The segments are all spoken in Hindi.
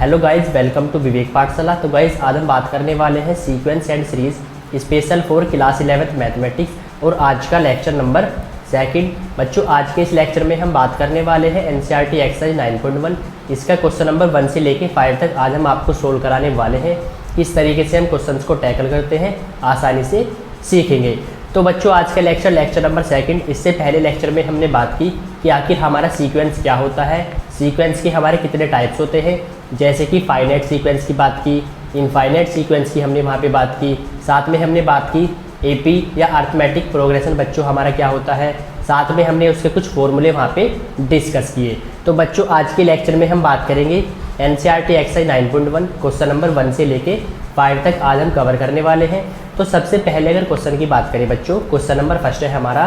हेलो गाइज, वेलकम टू विवेक पाठशाला। तो गाइज आज हम बात करने वाले हैं sequence and series special for class 11th mathematics और आज का लेक्चर नंबर 2। बच्चों आज के इस लेक्चर में हम बात करने वाले हैं एनसीईआरटी एक्सरसाइज 9.1। इसका क्वेश्चन नंबर 1 से लेके 5 तक आज हम आपको सोल्व कराने वाले हैं। किस तरीके से हम क्वेश्चंस को टैकल करते हैं आसानी से सीखेंगे। तो बच्चों आज का लेक्चर नंबर 2। इससे पहले लेक्चर में हमने बात की कि आखिर हमारा सीक्वेंस क्या होता है, सीक्वेंस के हमारे कितने टाइप्स होते हैं, जैसे कि फाइनाइट सीक्वेंस की बात की, इनफाइनाइट सीक्वेंस की हमने वहाँ पे बात की, साथ में हमने बात की एपी या अरिथमेटिक प्रोग्रेशन बच्चों हमारा क्या होता है, साथ में हमने उसके कुछ फॉर्मूले वहाँ पे डिस्कस किए। तो बच्चों आज के लेक्चर में हम बात करेंगे एनसीईआरटी एक्सरसाइज 9.1 क्वेश्चन नंबर 1 से लेके 5 तक आज हम कवर करने वाले हैं। तो सबसे पहले अगर क्वेश्चन की बात करें बच्चों, क्वेश्चन नंबर 1 है हमारा,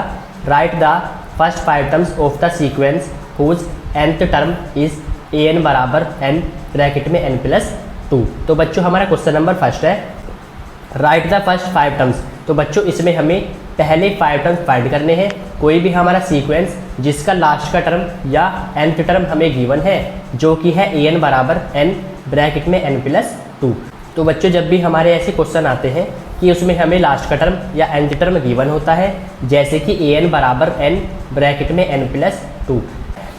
write the first 5 terms of the sequence whose nth term is an बराबर n ब्रैकेट में n+2। तो बच्चों हमारा क्वेश्चन नंबर 1 है, राइट द फर्स्ट 5 टर्म्स। तो बच्चों इसमें हमें पहले 5 टर्म्स फाइंड करने हैं। कोई भी हमारा सीक्वेंस जिसका लास्ट का टर्म या nth टर्म हमें गिवन है, जो कि है an बराबर n ब्रैकेट में n+2। तो बच्चों जब भी हमारे ऐसे क्वेश्चन आते हैं कि उसमें हमें लास्ट का टर्म या nth टर्म गिवन होता है, जैसे कि an बराबर n ब्रैकेट में n+2,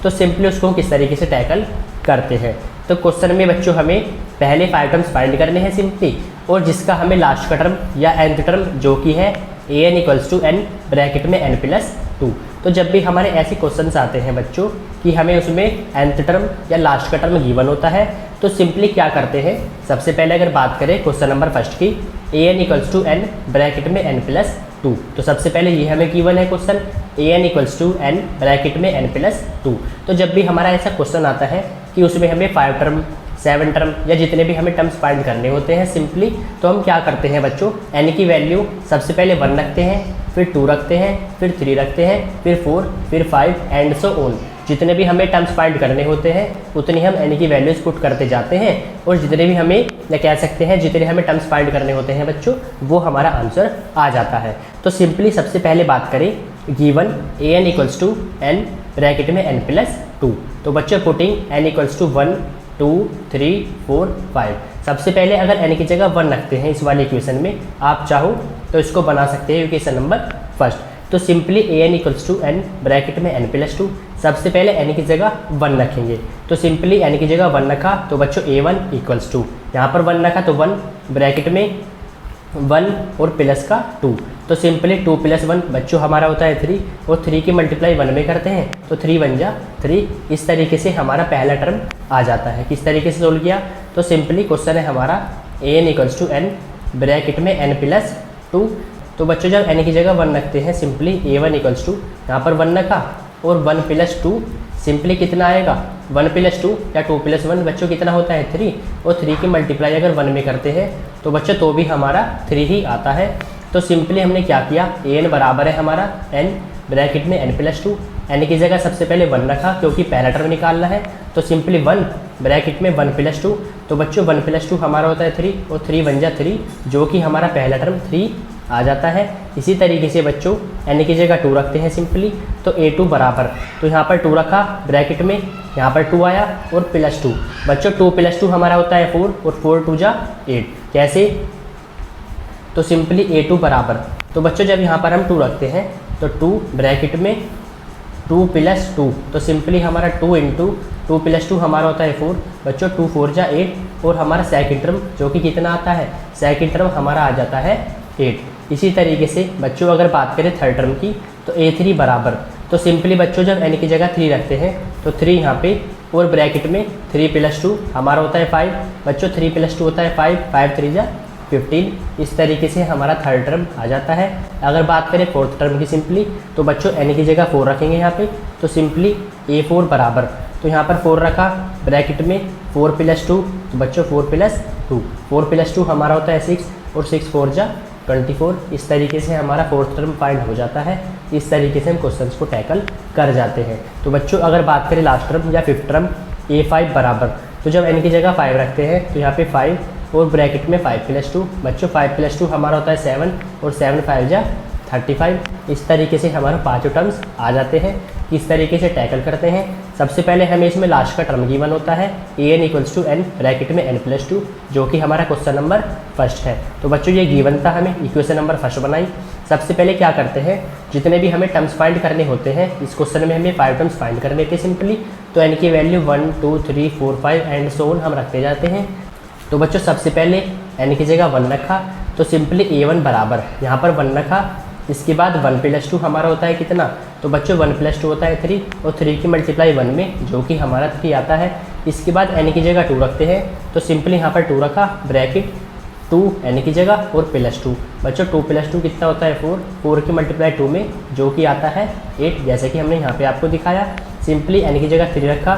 तो सिंपली उसको किस तरीके से टैकल करते हैं। तो क्वेश्चन में बच्चों हमें पहले 5 टर्म्स फाइंड करने हैं सिंपली, और जिसका हमें लास्ट का टर्म या nth टर्म जो कि है an = n ब्रैकेट में n+2। तो जब भी हमारे ऐसे क्वेश्चंस आते हैं बच्चों कि हमें उसमें nth टर्म या लास्ट का टर्म गिवन होता है, तो सिंपली क्या करते हैं, सबसे पहले अगर बात करें क्वेश्चन नंबर 1 की, an = n ब्रैकेट में n+2। तो सबसे पहले ये हमें गिवन है क्वेश्चन an = n ब्रैकेट में n+2। तो जब भी हमारा ऐसा क्वेश्चन आता है कि उसमें हमें 5 टर्म 7 टर्म या जितने भी हमें टर्म्स फाइंड करने होते हैं सिंपली, तो हम क्या करते हैं बच्चों, n की वैल्यू सबसे पहले 1 रखते हैं, फिर 2 रखते हैं, फिर 3 रखते हैं, फिर 4, फिर 5 एंड सो ऑन। जितने भी हमें टर्म्स फाइंड करने होते हैं उतनी हम n की वैल्यूज पुट करते जाते हैं, और जितने भी हमें या कह सकते हैं जितने हमें टर्म्स फाइंड करने होते हैं बच्चों, वो हमारा आंसर आ जाता है। तो सिंपली सबसे पहले बात करें गिवन an = n ब्रैकेट में n+2। तो बच्चों पुटिंग n = 1 2 3 4 5। सबसे पहले अगर n की जगह 1 रखते हैं इस वाले इक्वेशन में, आप चाहो तो इसको बना सकते हैं इक्वेशन नंबर 1। तो सिंपली an = n ब्रैकेट में n+2। सबसे पहले n की जगह 1 रखेंगे, तो सिंपली n की जगह 1 रखा तो बच्चों a1 = यहाँ पर 1 रखा तो 1 ब्रैकेट में 1 और प्लस का 2। तो सिंपली 2 + 1 बच्चों हमारा होता है 3, और 3 की मल्टीप्लाई 1 में करते हैं तो 3 × 1 = 3। इस तरीके से हमारा पहला टर्म आ जाता है। किस तरीके से सोल्व किया, तो सिंपली क्वेश्चन है हमारा an = n ब्रैकेट में n+2। तो बच्चों जब n की जगह 1 रखते हैं सिंपली a1 = यहाँ पर 1 रखा और 1 + 2, सिंपली कितना आएगा 1 + 2 या 2 + 1 बच्चों कितना होता है 3, और 3 की मल्टीप्लाई अगर 1 में करते हैं तो बच्चों तो भी हमारा 3 ही आता है। तो सिंपली हमने क्या किया, an बराबर है हमारा n ब्रैकेट में n+2। n की जगह सबसे पहले 1 रखा क्योंकि पहला टर्म निकालना है, तो सिंपली 1 ब्रैकेट में 1 + 2। तो बच्चों 1 + 2 हमारा होता है 3, और 3 × 1 = 3, जो कि हमारा पहला टर्म 3 आ जाता है। इसी तरीके से बच्चों n की जगह 2 रखते हैं सिंपली, तो a2 बराबर, तो यहाँ पर 2 रखा ब्रैकेट में, यहाँ पर 2 आया और +2। बच्चों 2 + 2 हमारा होता है 4, और 4 × 2 = 8। कैसे, तो सिंपली a2 बराबर, तो बच्चों जब यहाँ पर हम 2 रखते हैं तो 2 ब्रैकेट में 2 + 2, तो सिंपली हमारा 2 × 2 + 2 हमारा होता है 4। बच्चों 2 × 4 = 8, और हमारा सेकंड टर्म जो कि कितना आता है, सेकंड टर्म हमारा आ जाता है 8। इसी तरीके से बच्चों अगर बात करें थर्ड टर्म की, तो a3 बराबर, तो सिंपली बच्चों जब n की जगह 3 रखते हैं तो 3 यहाँ पे और ब्रैकेट में 3 + 2 हमारा होता है 5। बच्चों 3 + 2 होता है 5, 5 × 3 = 15। इस तरीके से हमारा थर्ड टर्म आ जाता है। अगर बात करें फोर्थ टर्म की सिंपली, तो बच्चों n की जगह 4 रखेंगे यहाँ पे, तो सिंपली a4 बराबर, तो यहाँ पर 4 रखा ब्रैकेट में 4 + 2, तो बच्चों 4 + 2, 4 + 2 हमारा होता है 6, और 6 × 4 = 24। इस तरीके से हमारा फोर्थ टर्म फाइंड हो जाता है। इस तरीके से हम क्वेश्चंस को टैकल कर जाते हैं। तो बच्चों अगर बात करें लास्ट टर्म या फिफ्थ टर्म a5 बराबर, तो जब n की जगह 5 रखते हैं तो यहाँ पे 5 और ब्रैकेट में 5 + 2। बच्चों 5 + 2 हमारा होता है 7, और 7 × 5 = 35। इस तरीके से हमारे पाँचों टर्म्स आ जाते हैं। किस तरीके से टैकल करते हैं, सबसे पहले हमें इसमें लास्ट का टर्म गिवन होता है an equals to n bracket में n+2, जो कि हमारा क्वेश्चन नंबर फर्स्ट है। तो बच्चों ये गिवन था, हमें इक्वेशन नंबर फर्स्ट बनाई। सबसे पहले क्या करते हैं, जितने भी हमें टर्म्स फाइंड करने होते हैं, इस क्वेश्चन में हमें 5 टर्म्स फाइंड करने थे सिंपली। तो n की वैल्यू 1 2 3 4 5 एंड सो ऑन हम रखते जाते हैं। तो बच्चों सबसे पहले n की जगह 1 रखा, तो सिंपली a1 बराबर यहाँ पर 1 रखा। इसके बाद 1+2 हमारा होता है कितना, तो बच्चों 1+2 होता है 3, और 3 की मल्टीप्लाई 1 में, जो कि हमारा 3 आता है। इसके बाद n की जगह 2 रखते हैं, तो सिंपली यहाँ पर 2 रखा, ब्रैकेट 2 n की जगह और +2। बच्चों 2+2 कितना होता है 4, 4 की मल्टीप्लाई 2 में, जो कि आता है 8, जैसे कि हमने यहाँ पे आपको दिखाया। सिंपली n की जगह 3 रखा,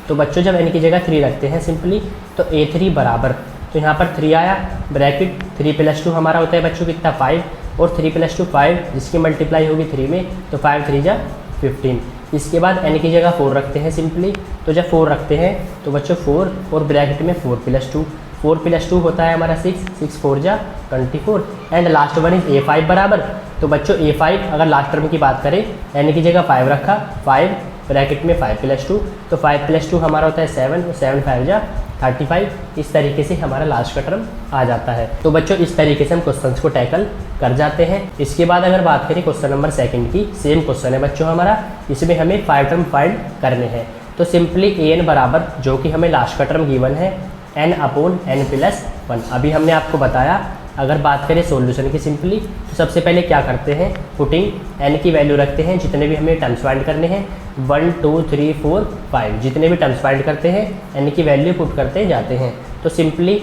तो बच्चों जब n की जगह 3 रखते हैं सिंपली, तो a3 बराबर, तो यहाँ पर 3 आया, ब्रैकेट 3+2 हमारा होता है बच्चों कितना 5, और 3+2 5, जिसकी मल्टीप्लाई होगी 3 में, तो 5 3 जा 15। इसके बाद n की जगह 4 रखते हैं सिंपली, तो जब 4 रखते हैं तो बच्चों 4 और ब्रैकेट में 4+2, 4+2 होता है हमारा 6, 6 4 जा 24, and last one is a5 बराबर। तो बच्चों a5 अगर लास्ट टर्म की बात करें, n की जगह 5 रखा, 5 ब्रैकेट में 5+2, तो 5+2 हमारा होता है 7, और 7 5 जा 35। इस तरीके से हमारा लास्ट का टर्म आ जाता है। तो बच्चों इस तरीके से हम क्वेश्चंस को टैकल कर जाते हैं। इसके बाद अगर बात करें क्वेश्चन नंबर सेकंड की, सेम क्वेश्चन है बच्चों हमारा, इसमें हमें 5 टर्म फाइंड करने हैं। तो सिंपली an बराबर, जो कि हमें लास्ट का टर्म गिवन है n/n+1। अभी हमने आपको बताया, अगर बात करें सॉल्यूशन की सिंपली, तो सबसे पहले क्या करते हैं, पुटिंग n की वैल्यू रखते हैं, जितने भी हमें टर्म्स फाइंड करने हैं 1 2 3 4 5, जितने भी टर्म्स फाइंड करते हैं n की वैल्यू पुट करते जाते हैं। तो सिंपली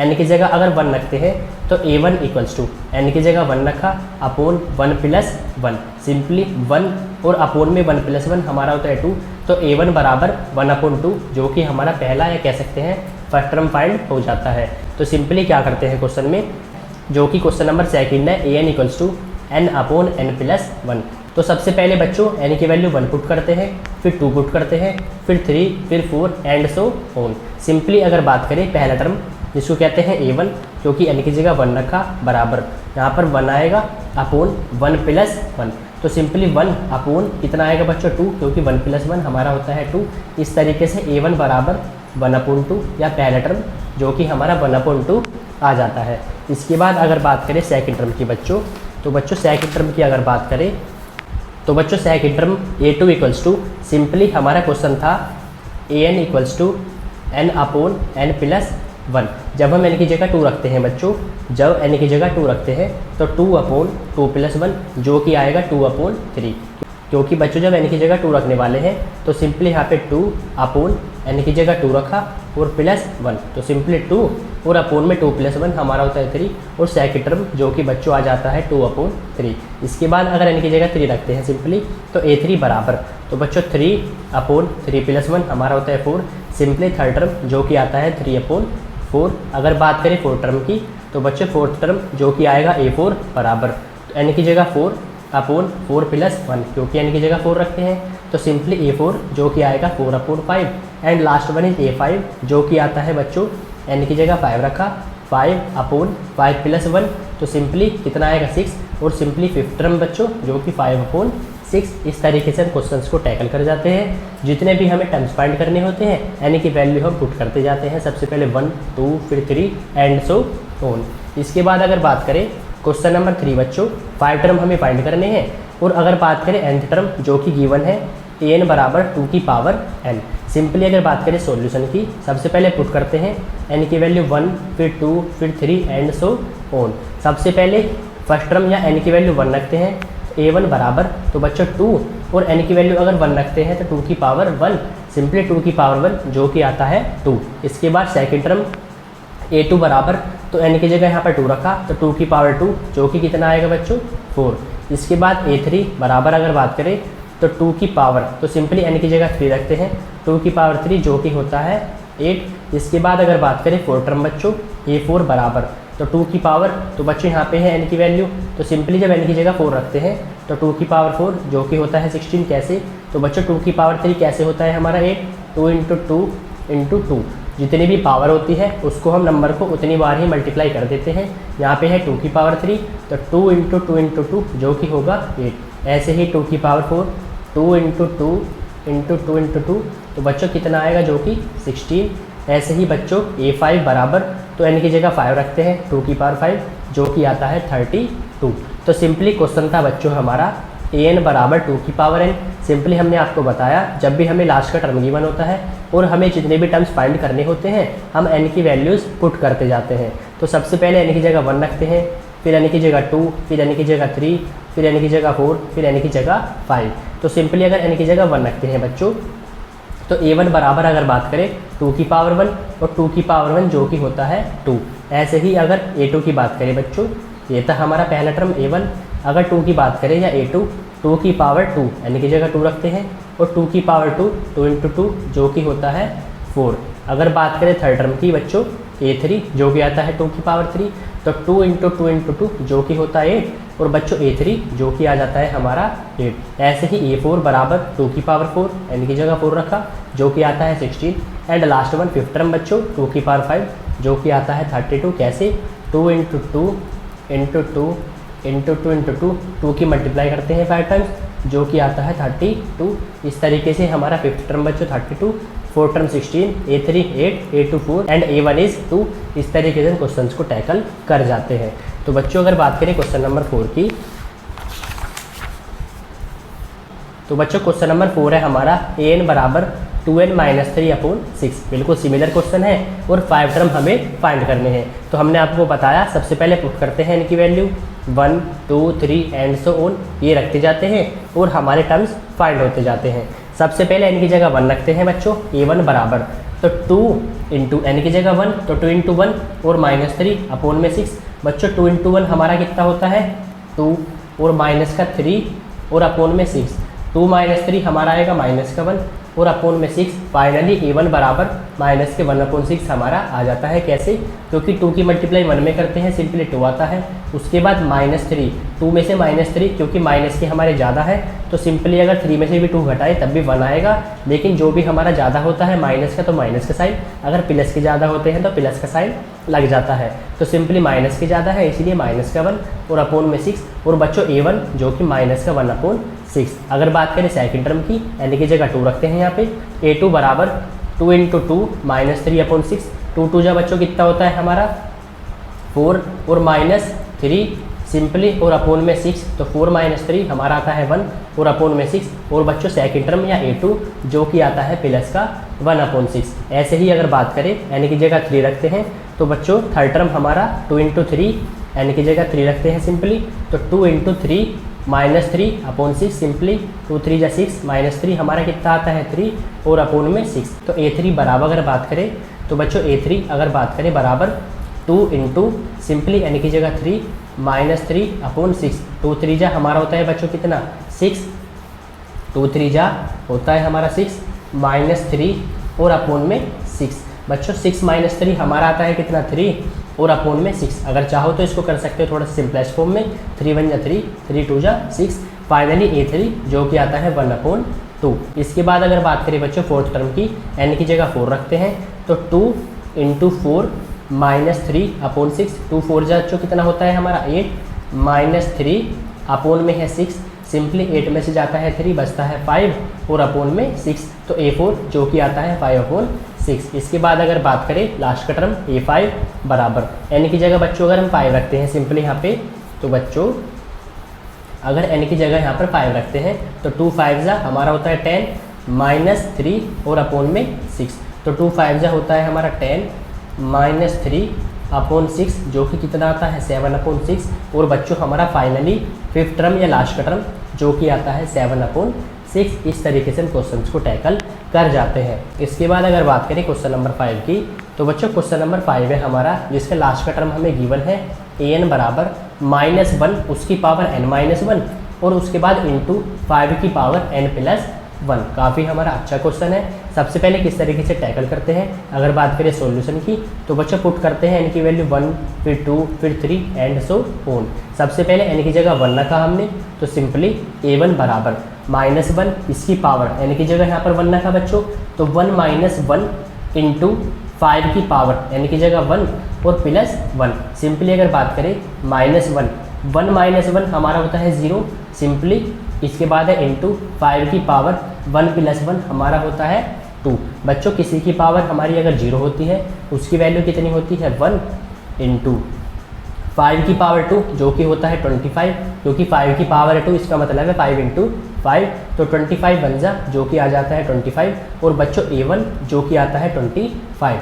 n की जगह अगर 1 रखते हैं, तो a1 इक्वल्स टू n की जगह 1 रखा अपॉन 1+1, सिंपली 1 और अपोन में 1+1 हमारा होता है 2, तो a1 बराबर 1/2, जो कि हमारा पहला या कह सकते हैं फर्स्ट टर्म फाइंड हो जाता है। तो सिंपली क्या करते हैं क्वेश्चन में, जो कि क्वेश्चन नंबर सेकंड है, an इक्वल्स टू n/n+1। तो सबसे पहले बच्चों n की वैल्यू 1 पुट करते हैं, फिर 2 पुट करते हैं, फिर 3, फिर 4 एंड सो ऑन। सिंपली अगर बात करें पहला टर्म, जिसको कहते हैं a1, क्योंकि n की जगह 1 रखा, बराबर यहाँ पर 1 आएगा अपोन 1+1, तो सिंपली 1 अपोन कितना आएगा बच्चों 2, क्योंकि 1+1 हमारा होता है 2। इस तरीके से a1 बराबर 1/2, या पहला टर्म जो कि हमारा 1/2 आ जाता है। इसके बाद अगर बात करें सेकंड टर्म की बच्चों, तो बच्चों सेकंड टर्म की अगर बात करें, तो बच्चों second term a2 equals to, simply हमारा क्वेश्चन था an इक्वल्स टू n/n+1। जब हम n की जगह 2 रखते हैं बच्चों, जब n की जगह 2 रखते हैं, तो 2/2+1, जो कि आएगा 2/3, क्योंकि बच्चों जब n की जगह 2 रखने वाले हैं, तो सिंपली यहाँ पे 2/n की जगह 2 रखा और +1, तो सिंपली 2 और अपोन में 2+1 हमारा होता है 3, और सेकंड टर्म जो कि बच्चों आ जाता है 2/3। इसके बाद अगर n की जगह 3 रखते हैं सिंपली, तो a3 बराबर, तो बच्चों 3/3+1 हमारा होता है 4, सिंपली थर्ड टर्म जो कि आता है 3/4। अगर बात करें फोर्थ टर्म की, तो बच्चों फोर्थ टर्म जो कि आएगा a4 बराबर, तो n की जगह 4/4+1, क्योंकि n की जगह 4 रखते हैं, तो सिंपली a4 जो कि आएगा 4/5, and last one is a5 जो कि आता है बच्चों n की जगह 5 रखा, 5/5+1, तो सिंपली कितना आएगा 6, और सिंपली फिफ्थ टर्म बच्चों जो कि 5/6। इस तरीके से हम क्वेश्चंस को टैकल कर जाते हैं। जितने भी हमें टर्म्स फाइंड करने होते हैं n की वैल्यू हम पुट करते जाते हैं, सबसे पहले 1 2 फिर 3 एंड सो ऑन। इसके बाद अगर बात करें क्वेश्चन नंबर 3 बच्चों, 5 टर्म हमें फाइंड करने हैं, और अगर बात करें nth टर्म जो कि गिवन है an बराबर 2 की पावर n। सिंपली अगर बात करें सॉल्यूशन की, सबसे पहले पुट करते हैं n की वैल्यू 1 फिर 2 फिर 3 एंड सो ऑन। सबसे पहले फर्स्ट टर्म या n की वैल्यू 1 रखते हैं, a1 बराबर, तो बच्चों 2 और n की वैल्यू अगर 1 रखते हैं तो 2 की पावर 1, सिंपली 2 की पावर 1 जो कि आता है 2। इसके बाद सेकंड टर्म a2 बराबर, तो n की जगह यहाँ पर 2 रखा, तो 2 की पावर 2 जो कि कितना आएगा बच्चों 4। इसके बाद a3 बराबर अगर बात करें, तो 2 की पावर, तो सिंपली n की जगह 3 रखते हैं, 2 की पावर 3 जो कि होता है 8। इसके बाद अगर बात करें फोर्थ टर्म बच्चों, a4 बराबर, तो 2 की पावर, तो बच्चों यहाँ पे है n की वैल्यू, तो सिंपली जब n की जगह 4 रखते हैं, तो 2 की पावर 4 जो कि होता है 16। कैसे, तो बच्चों 2 की पावर 3 कैसे होता है हमारा 8, 2 × 2 × 2, जितनी भी पावर होती है उसको हम नंबर को उतनी बार ही मल्टीप्लाई कर देते हैं। यहाँ पे है 2 की पावर 3, तो 2 इंटू 2 इंटू 2 जो कि होगा 8। ऐसे ही 2 की पावर 4, 2 इंटू 2 इंटू 2 इंटू 2, तो बच्चों कितना आएगा जो कि 16। ऐसे ही बच्चों A5 बराबर, तो n की जगह 5 रखते हैं, 2 की पावर 5 जो कि आता है 32। तो सिंपली क्वेश्चन था बच्चों हमारा an बराबर 2 की पावर n। सिंपली हमने आपको बताया जब भी हमें लास्ट का टर्म गिवन होता है और हमें जितने भी टर्म्स फाइंड करने होते हैं हम n की वैल्यूज़ पुट करते जाते हैं। तो सबसे पहले n की जगह 1 रखते हैं, फिर n की जगह 2, फिर n की जगह 3, फिर n की जगह 4, फिर n की जगह 5। तो सिंपली अगर n की जगह 1 रखते हैं बच्चों, तो a1 बराबर अगर बात करें 2 की पावर 1 और 2 की पावर 1 जो कि होता है 2। ऐसे ही अगर a2 की बात करें बच्चों, ये था हमारा पहला टर्म a1। अगर 2 की बात करें या a2, 2 की पावर 2 n की जगह 2 रखते हैं और 2 की पावर 2, 2 इंटू 2 जो कि होता है 4। अगर बात करें थर्ड टर्म की बच्चों a3 जो कि आता है 2 की पावर 3, तो 2 इंटू 2 इंटू 2 जो कि होता है 8 और बच्चों a3 जो कि आ जाता है हमारा 8। ऐसे ही a4 बराबर 2 की पावर 4 n की जगह 4 रखा जो कि आता है 16। And last one fifth term बच्चों 2 की पावर 5 जो कि आता है 32। कैसे 2 इंटू 2 इंटू 2 इंटू 2 इंटू 2, 2 की मल्टीप्लाई करते हैं 5 टाइम्स जो कि आता है 32। इस तरीके से हमारा फिफ्थ टर्म बच्चों 32, fourth term 16, a3 8, a2 4 and a1 is 2। इस तरीके से क्वेश्चन को टैकल कर जाते हैं। तो बच्चों अगर बात करें क्वेश्चन नंबर 4 की, तो बच्चों क्वेश्चन नंबर 4 है हमारा an बराबर 2n माइनस 3 अपॉन 6। बिल्कुल सिमिलर क्वेश्चन है और 5 टर्म हमें फाइंड करने हैं। तो हमने आपको बताया सबसे पहले पुट करते हैं इनकी वैल्यू 1 2 3 एंड सो ऑन, ये रखते जाते हैं और हमारे टर्म्स फाइंड होते जाते हैं। सबसे पहले n की जगह 1 रखते हैं बच्चों, a1 बराबर, तो 2 इंटू n की जगह 1, तो 2 इंटू 1 और माइनस 3 अपॉन में 6। बच्चों 2 इंटू 1 हमारा कितना होता है 2 और माइनस का 3 और अपॉन में 6, 2 माइनस 3 हमारा आएगा माइनस का 1 और अपॉन में 6। फाइनली a1 बराबर माइनस के 1 अपॉन 6 हमारा आ जाता है। कैसे, क्योंकि 2 की मल्टीप्लाई 1 में करते हैं सिंपली 2 आता है। उसके बाद माइनस 3, 2 में से माइनस 3 क्योंकि माइनस के हमारे ज़्यादा है तो सिंपली अगर 3 में से भी 2 घटाए तब भी 1 आएगा। लेकिन जो भी हमारा ज़्यादा होता है माइनस का तो माइनस का साइन, अगर प्लस के ज़्यादा होते हैं तो प्लस का साइन लग जाता है। तो सिंपली माइनस के ज़्यादा है इसलिए माइनस का 1 और अपॉन में 6 और बच्चों a1 जो कि माइनस का 1 अपॉन 6। अगर बात करें सेकंड टर्म की, n की जगह 2 रखते हैं यहाँ पे, a2 बराबर 2 इंटू 2 माइनस 3 अपॉन 6, 2 2 जा बच्चों कितना होता है हमारा 4 और माइनस 3 सिंपली और अपॉन में 6, तो 4 माइनस 3 हमारा आता है 1 और अपॉन में 6 और बच्चों सेकंड टर्म या a2 जो कि आता है प्लस का 1 अपॉन 6। ऐसे ही अगर बात करें n की जगह 3 रखते हैं, तो बच्चों थर्ड टर्म हमारा 2 इंटू 3, n की जगह 3 रखते हैं सिंपली, तो 2 इंटू 3 माइनस 3 अपॉन 6 सिंपली 2 3 जा 6 माइनस 3 हमारा कितना आता है 3 और अपॉन में 6। तो a3 बराबर अगर बात करें तो बच्चों a3 अगर बात करें बराबर 2 इंटू सिंपली n की जगह 3 माइनस 3 अपॉन 6, 2 3 जा हमारा होता है बच्चों कितना 6, 2 3 जा होता है हमारा 6 माइनस 3 और अपॉन में 6। बच्चों 6 माइनस 3 हमारा आता है कितना 3 और अपॉन में 6। अगर चाहो तो इसको कर सकते हो थोड़ा सिंपलेस्ट फॉर्म में, 3 1 जा 3, 3 2 जा 6। फाइनली a3 जो कि आता है 1 अपॉन 2। इसके बाद अगर बात करें बच्चों फोर्थ टर्म की, n की जगह 4 रखते हैं, तो 2 इंटू 4 माइनस 3 अपॉन 6, 2 4 जा बच्चों कितना होता है हमारा 8 माइनस 3 अपॉन में है 6, सिंपली 8 में से जाता है 3 बचता है 5 और अपॉन में 6, तो a4 जो कि आता है 5 अपॉन 6। इसके बाद अगर बात करें लास्ट का टर्म a5 बराबर, n की जगह बच्चों अगर हम 5 रखते हैं सिंपली यहाँ पे, तो बच्चों अगर n की जगह यहाँ पर 5 रखते हैं तो 2 5 जा हमारा होता है 10 माइनस 3 और अपॉन में 6, तो 2 5 जा होता है हमारा 10 माइनस 3 अपॉन 6 जो कि कितना आता है 7 अपॉन 6 और बच्चों हमारा फाइनली फिफ्थ टर्म या लास्ट का टर्म जो कि आता है 7 अपॉन 6। इस तरीके से हम क्वेश्चन को टैकल कर जाते हैं। इसके बाद अगर बात करें क्वेश्चन नंबर 5 की, तो बच्चों क्वेश्चन नंबर 5 है हमारा जिसका लास्ट का टर्म हमें गिवन है an बराबर -1 उसकी पावर n माइनस 1 और उसके बाद इंटू 5 की पावर n प्लस 1। काफ़ी हमारा अच्छा क्वेश्चन है। सबसे पहले किस तरीके से टैकल करते हैं, अगर बात करें सॉल्यूशन की, तो बच्चों पुट करते हैं n की वैल्यू 1 फिर 2 फिर 3 एंड सो ऑन। सबसे पहले n की जगह 1 रखा हमने, तो सिंपली a1 बराबर -1 इसकी पावर n की जगह यहाँ पर 1 रखा बच्चों, तो 1 माइनस 1 इंटू 5 की पावर n की जगह 1 और प्लस 1। सिंपली अगर बात करें -1, 1 माइनस 1 हमारा होता है 0 सिंपली। इसके बाद है इंटू 5 की पावर 1 प्लस 1 हमारा होता है 2। बच्चों किसी की पावर हमारी अगर 0 होती है उसकी वैल्यू कितनी होती है 1 इंटू 5 की पावर 2 जो कि होता है 25, क्योंकि 5 की पावर है 2 इसका मतलब है 5 इंटू 5, तो 25 बन जा जो कि आ जाता है 25। और बच्चों a1 जो कि आता है 25।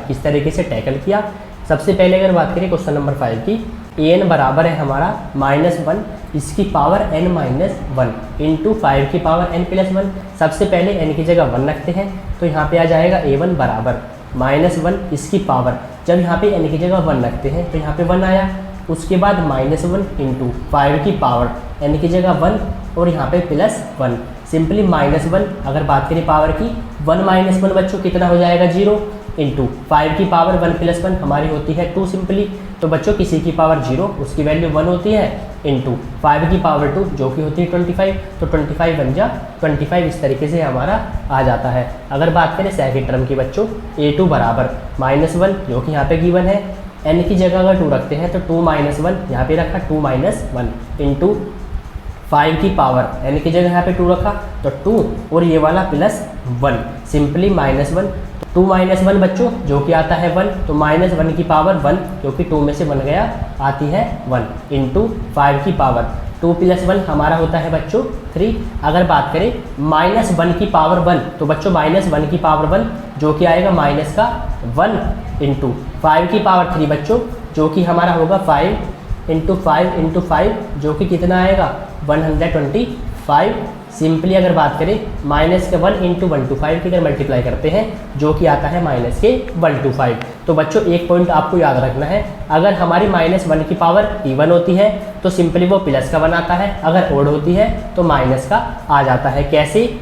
किस तरीके से टैकल किया, सबसे पहले अगर बात करें क्वेश्चन नंबर 5 की, an बराबर है हमारा -1 इसकी पावर n माइनस 1 इंटू 5 की पावर n प्लस 1। सबसे पहले n की जगह 1 रखते हैं तो यहाँ पे आ जाएगा a1 बराबर -1 इसकी पावर, जब यहाँ पे n की जगह 1 रखते हैं तो यहाँ पे 1 आया। उसके बाद -1 इंटू 5 की पावर n की जगह 1 और यहाँ पे +1 सिंपली -1। अगर बात करें पावर की 1 माइनस 1 बच्चों कितना हो जाएगा 0 इंटू 5 की पावर 1 प्लस 1 हमारी होती है 2 सिंपली। तो बच्चों किसी की पावर 0 उसकी वैल्यू 1 होती है इंटू 5 की पावर 2 जो कि होती है 25, तो 25 बन जा 25। इस तरीके से हमारा आ जाता है। अगर बात करें सेकंड टर्म की बच्चों, a2 बराबर -1 जो कि यहाँ पे गिवन है, n की जगह अगर 2 रखते हैं तो 2 माइनस 1 यहाँ पे रखा 2 माइनस 1 इंटू 5 की पावर n की जगह यहाँ पे 2 रखा तो 2 और ये वाला +1 सिंपली -1। 2 माइनस 1 बच्चों जो कि आता है 1, तो -1 की पावर 1 क्योंकि 2 में से 1 गया आती है 1 इंटू 5 की पावर 2 प्लस 1 हमारा होता है बच्चों 3। अगर बात करें -1 की पावर 1 तो बच्चों -1 की पावर 1 जो कि आएगा माइनस का 1 इंटू 5 की पावर 3 बच्चों जो कि हमारा होगा 5 इंटू 5 जो कि कितना आएगा 125। सिंपली अगर बात करें -1 इंटू 125 की अगर मल्टीप्लाई करते हैं जो कि आता है -125। तो बच्चों एक पॉइंट आपको याद रखना है, अगर हमारी -1 की पावर इवन होती है तो सिंपली वो प्लस का बनाता है, अगर ओड होती है तो माइनस का आ जाता है। कैसे,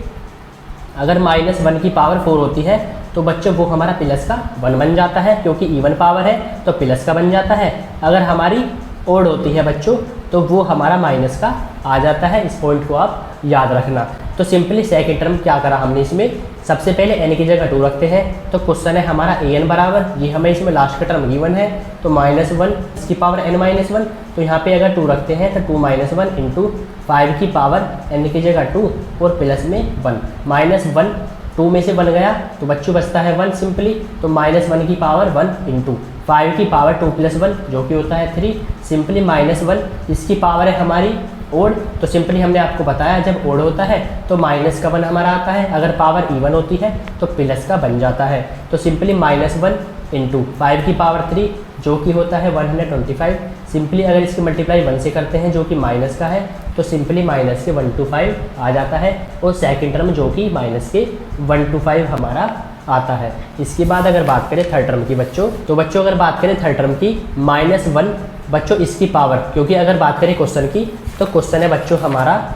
अगर -1 की पावर 4 होती है तो बच्चों वो हमारा प्लस का 1 बन जाता है, क्योंकि इवन पावर है तो प्लस का बन जाता है। अगर हमारी ओड होती है बच्चों तो वो हमारा माइनस का आ जाता है। इस पॉइंट को आप याद रखना। तो सिंपली सेकंड टर्म क्या करा हमने इसमें, सबसे पहले n की जगह 2 रखते हैं तो क्वेश्चन है हमारा an बराबर, ये हमें इसमें लास्ट का टर्म गिवन है तो -1 इसकी पावर n माइनस 1, तो यहाँ पे अगर 2 रखते हैं तो 2 माइनस 1 इंटू 5 की पावर n की जगह 2 और प्लस में 1 -1 2 में से 1 गया तो बच्चों बचता है 1 सिंपली, तो -1 की पावर 1 इंटू 5 की पावर 2 प्लस 1 जो कि होता है 3 सिंपली -1 इसकी पावर है हमारी ओड। तो सिंपली हमने आपको बताया जब ओड होता है तो माइनस का 1 हमारा आता है, अगर पावर इवन होती है तो प्लस का बन जाता है। तो सिंपली -1 इंटू 5 की पावर 3 जो कि होता है 125। सिंपली अगर इसकी मल्टीप्लाई 1 से करते हैं जो कि माइनस का है तो सिंपली माइनस के 125 आ जाता है, और सेकंड टर्म जो कि माइनस के 125 हमारा आता है। इसके बाद अगर बात करें थर्ड टर्म की बच्चों, तो बच्चों अगर बात करें थर्ड टर्म की -1 बच्चों इसकी पावर, क्योंकि अगर बात करें क्वेश्चन की तो क्वेश्चन है बच्चों हमारा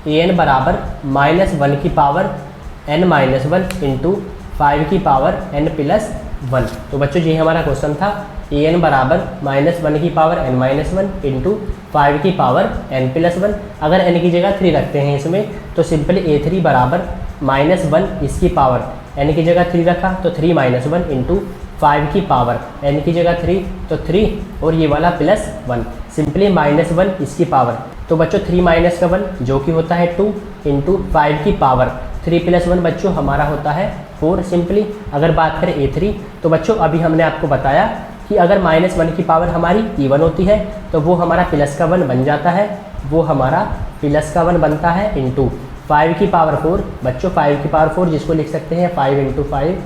an बराबर -1 की पावर n माइनस 1 इंटू 5 की पावर n प्लस 1। तो बच्चों ये हमारा क्वेश्चन था, an बराबर -1 की पावर n माइनस 1 इंटू 5 की पावर n प्लस 1। अगर n की जगह 3 रखते हैं इसमें तो सिंपली a3 बराबर -1 इसकी पावर n की जगह 3 रखा तो 3 माइनस 1 इंटू 5 की पावर n की जगह 3 तो 3 और ये वाला +1 सिंपली -1 इसकी पावर। तो बच्चों 3 माइनस का 1 जो कि होता है 2 इंटू 5 की पावर 3 + 1 बच्चों हमारा होता है 4 सिंपली। अगर बात करें a3 तो बच्चों अभी हमने आपको बताया कि अगर -1 की पावर हमारी इवन होती है तो वो हमारा प्लस का 1 बन जाता है, वो हमारा प्लस का 1 बनता है इंटू 5 की पावर 4 बच्चों 5 की पावर 4 जिसको लिख सकते हैं 5 इंटू 5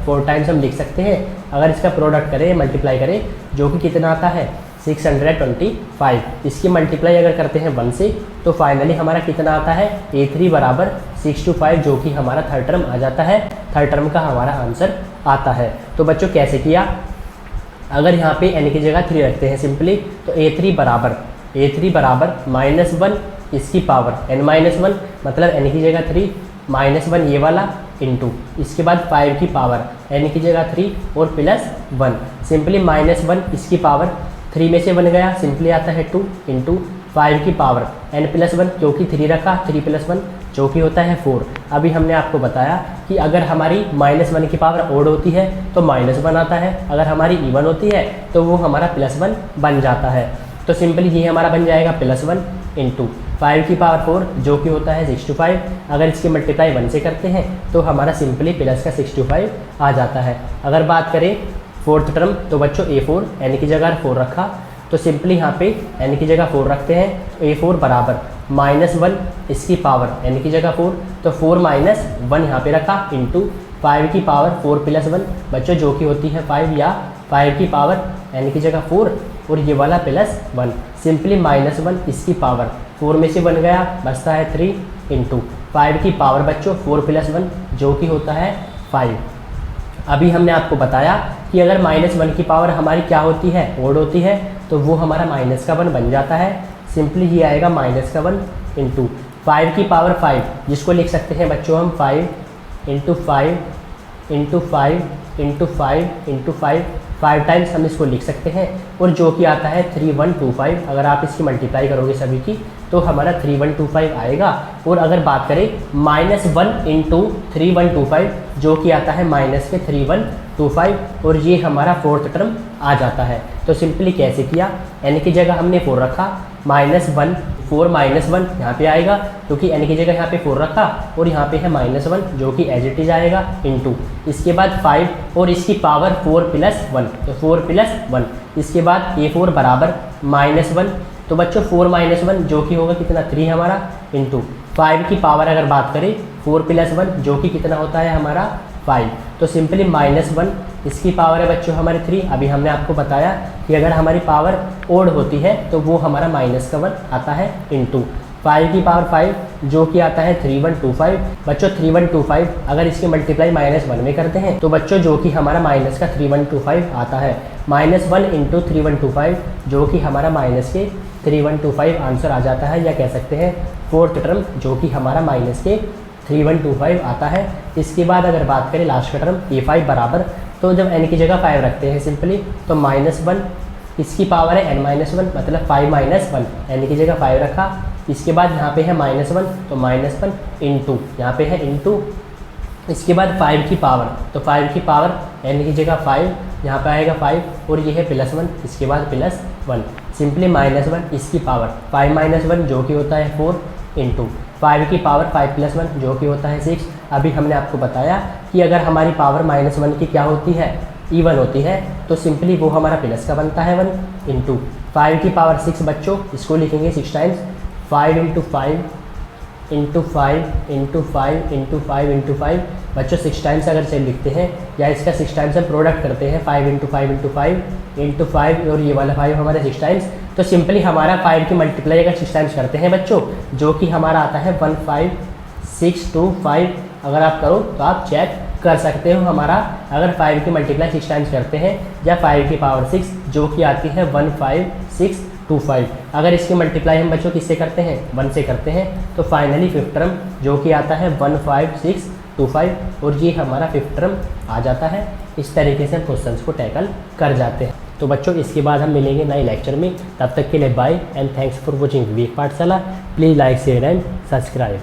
4 टाइम्स हम लिख सकते हैं। अगर इसका प्रोडक्ट करें मल्टीप्लाई करें जो कि कितना आता है 625। इसकी मल्टीप्लाई अगर करते हैं 1 से तो फाइनली हमारा कितना आता है a3 बराबर 625 जो कि हमारा थर्ड टर्म आ जाता है। थर्ड टर्म का हमारा आंसर आता है। तो बच्चों कैसे किया, अगर यहाँ पे n की जगह 3 रखते हैं सिंपली तो a3 बराबर -1 इसकी पावर n माइनस 1 मतलब n की जगह 3 -1 ये वाला इंटू इसके बाद 5 की पावर n की जगह 3 और +1 सिंपली -1 इसकी पावर 3 में से 1 गया सिंपली आता है 2 इंटू 5 की पावर n + 1 क्योंकि 3 रखा 3 + 1 जो कि होता है 4। अभी हमने आपको बताया कि अगर हमारी -1 की पावर ओड होती है तो -1 आता है, अगर हमारी इवन होती है तो वो हमारा +1 बन जाता है। तो सिंपली ये हमारा बन जाएगा +1 इंटू 5 की पावर 4 जो कि होता है 65। अगर इसके मल्टीप्लाई 1 से करते हैं तो हमारा सिंपली प्लस का 65 आ जाता है। अगर बात करें फोर्थ टर्म तो बच्चों A4 n की जगह 4 रखा, तो सिंपली यहाँ पे n की जगह 4 रखते हैं तो A4 बराबर -1 इसकी पावर n की जगह 4, तो 4 - 1 यहाँ पे रखा इंटू 5 की पावर 4 + 1 बच्चों जो कि होती है 5, या 5 की पावर n की जगह 4 और ये वाला +1 सिंपली -1 इसकी पावर 4 में से 1 गया, बचता है 3 इंटू 5 की पावर बच्चों 4 + 1 जो कि होता है 5। अभी हमने आपको बताया कि अगर -1 की पावर हमारी क्या होती है, ओड होती है, तो वो हमारा -1 बन जाता है। सिंपली ये आएगा -1 इंटू 5 की पावर 5 जिसको लिख सकते हैं बच्चों हम 5 into 5 into 5 into 5 into 5 times हम इसको लिख सकते हैं, और जो कि आता है 3125। अगर आप इसकी मल्टीप्लाई करोगे सभी की तो हमारा 3125 आएगा। और अगर बात करें -1 इंटू 3125 जो कि आता है -3125, और ये हमारा फोर्थ टर्म आ जाता है। तो सिंपली कैसे किया, n की जगह हमने 4 रखा, -1 4 -1 यहाँ पे आएगा क्योंकि n की जगह यहाँ पे 4 रखा, और यहाँ पे है -1 जो कि एज इट इज आएगा इंटू इसके बाद 5 और इसकी पावर 4 + 1 तो 4 + 1 इसके बाद A4 बराबर -1, तो बच्चों 4 - 1 जो कि होगा कितना 3 हमारा इंटू 5 की पावर अगर बात करें 4 + 1 जो कि कितना होता है हमारा 5, तो सिंपली -1 इसकी पावर है बच्चों हमारे 3। अभी हमने आपको बताया कि अगर हमारी पावर ओड होती है तो वो हमारा -1 आता है इंटू 5 की पावर 5 जो कि आता है 3125 बच्चों 3125। अगर इसकी मल्टीप्लाई -1 में करते हैं तो बच्चों जो कि हमारा माइनस का 3125 आता है, -1 इंटू 3125 जो कि हमारा माइनस के 3125 आंसर आ जाता है, या कह सकते हैं फोर्थ टर्म जो कि हमारा माइनस के 3125 आता है। इसके बाद अगर बात करें लास्ट का टर्म A5 बराबर, तो जब n की जगह 5 रखते हैं सिंपली तो -1 इसकी पावर है n-1 मतलब 5 - 1 n की जगह 5 रखा, इसके बाद यहाँ पे है -1 तो -1 इंटू यहाँ पे है इंटू इसके बाद 5 की पावर, तो 5 की पावर n की जगह 5 यहाँ पे आएगा 5 और ये है +1 इसके बाद +1 सिंपली -1 इसकी पावर 5 - 1 जो कि होता है 4 इंटू 5 की पावर 5 + 1 जो कि होता है 6। अभी हमने आपको बताया कि अगर हमारी पावर -1 की क्या होती है, इवन होती है, तो सिंपली वो हमारा प्लस का बनता है 1 इंटू 5 की पावर 6 बच्चों इसको लिखेंगे 6 times 5 into 5 into 5 into 5 into 5 into 5 बच्चों 6 टाइम्स अगर से लिखते हैं या इसका 6 टाइम्स हम प्रोडक्ट करते हैं 5 इंटू 5 इंटू 5 इंटू 5 और ये वाला 5 हमारे 6 टाइम्स, तो सिंपली हमारा 5 की मल्टीप्लाई अगर 6 टाइम्स करते हैं बच्चों जो कि हमारा आता है 15625। अगर आप करो तो आप चेक कर सकते हो हमारा अगर 5 की मल्टीप्लाई 6 टाइम्स करते हैं या 5 की पावर 6 जो कि आती है 15625। अगर इसकी मल्टीप्लाई हम बच्चों किससे करते हैं 1 से करते हैं, तो फाइनली फिफ्थ टर्म जो कि आता है 15625 और ये हमारा फिफ्थ टर्म आ जाता है। इस तरीके से हम क्वेश्चंस को टैकल कर जाते हैं। तो बच्चों इसके बाद हम मिलेंगे नए लेक्चर में, तब तक के लिए bye and thanks for watching Vivek Pathshala. Please like share and subscribe.